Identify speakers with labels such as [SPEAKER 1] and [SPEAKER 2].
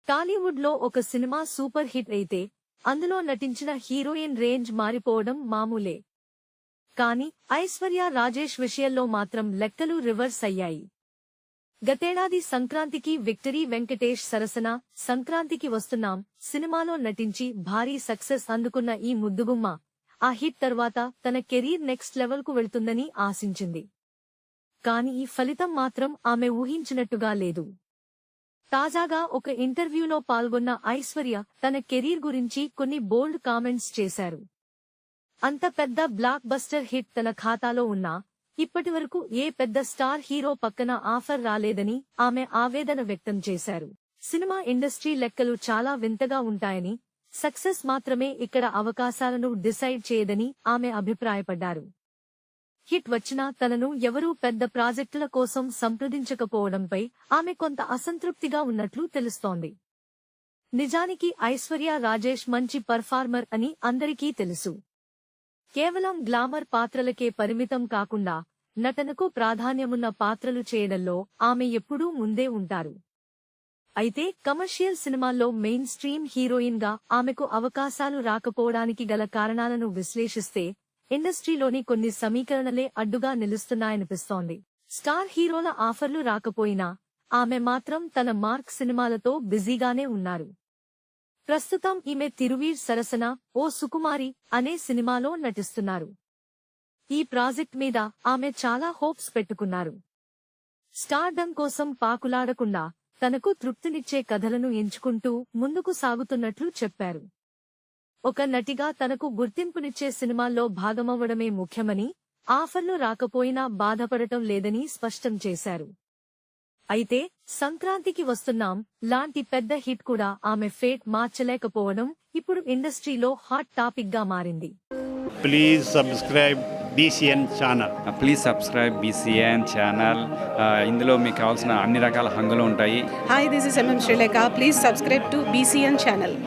[SPEAKER 1] టాలీవుడ్లో ఒక cinema super hit అయితే అందులో నటించిన హీరోయిన్ రేంజ్ మారిపోవడం మామూలే. కానీ ఐశ్వర్య రాజేష్ విషయంలో మాత్రం లెక్కలు రివర్స్ అయ్యాయి. గతేడాది సంక్రాంతికి విక్టరీ వెంకటేష్ సరసన సంక్రాంతికి వస్తున్నాం సినిమాలో నటించి భారీ సక్సెస్ అందుకున్న ఈ ముద్దుగుమ్మ ఆ హిట్ తర్వాత తన కెరీర్ నెక్స్ట్ లెవెల్కు వెళ్తుందని ఆశించింది. కానీ ఈ ఫలితం మాత్రం ఆమె ఊహించినట్టుగా లేదు. తాజాగా ఒక ఇంటర్వ్యూలో పాల్గొన్న ఐశ్వర్య తన కెరీర్ గురించి కొన్ని బోల్డ్ కామెంట్స్ చేశారు. అంత పెద్ద బ్లాక్ బస్టర్ హిట్ తన ఖాతాలో ఉన్నా ఇప్పటివరకు ఏ పెద్ద స్టార్ హీరో పక్కన ఆఫర్ రాలేదని ఆమె ఆవేదన వ్యక్తం చేశారు. సినిమా ఇండస్ట్రీ లెక్కలు చాలా వింతగా ఉంటాయని, సక్సెస్ మాత్రమే ఇక్కడ అవకాశాలను డిసైడ్ చేయదని ఆమె అభిప్రాయపడ్డారు. హిట్ వచ్చినా తనను ఎవరూ పెద్ద ప్రాజెక్టుల కోసం సంప్రదించకపోవడంపై ఆమె కొంత అసంతృప్తిగా ఉన్నట్లు తెలుస్తోంది. నిజానికి ఐశ్వర్య రాజేష్ మంచి పర్ఫార్మర్ అని అందరికీ తెలుసు. కేవలం గ్లామర్ పాత్రలకే పరిమితం కాకుండా నటనకు ప్రాధాన్యమున్న పాత్రలు చేయడంలో ఆమె ఎప్పుడూ ముందే ఉంటారు. అయితే కమర్షియల్ సినిమాల్లో మెయిన్ స్ట్రీమ్ హీరోయిన్ గా ఆమెకు అవకాశాలు రాకపోవడానికి గల కారణాలను విశ్లేషిస్తే ఇండస్ట్రీలోని కొన్ని సమీకరణలే అడ్డుగా నిలుస్తున్నాయనిపిస్తోంది. స్టార్ హీరోల ఆఫర్లు రాకపోయినా ఆమె మాత్రం తన మార్క్ సినిమాలతో బిజీగానే ఉన్నారు. ప్రస్తుతం ఈమె తిరువీర్ సరసన ఓ సుకుమారి అనే సినిమాలో నటిస్తున్నారు. ఈ ప్రాజెక్ట్ మీద ఆమె చాలా హోప్స్ పెట్టుకున్నారు. స్టార్డమ్ కోసం పాకులాడకుండా తనకు తృప్తినిచ్చే కథలను ఎంచుకుంటూ ముందుకు సాగుతున్నట్లు చెప్పారు. ఒక నటిగా తనకు గుర్తింపునిచ్చే సినిమాల్లో భాగమవ్వడమే ముఖ్యమని, ఆఫర్లు రాకపోయినా బాధపడటం లేదని స్పష్టం చేశారు. అయితే సంక్రాంతికి వస్తున్నాం లాంటి పెద్ద హిట్ కూడా ఆమె ఫేట్ మార్చలేకపోవడం ఇప్పుడు ఇండస్ట్రీలో హాట్ టాపిక్ గా మారింది.
[SPEAKER 2] Please subscribe BCN channel.
[SPEAKER 3] Please subscribe BCN channel. ఇందులో మీకు కావాల్సిన అన్ని రకాల హంగులు ఉంటాయి.
[SPEAKER 4] Hi, this is MM Sri Lanka. Please subscribe to BCN channel.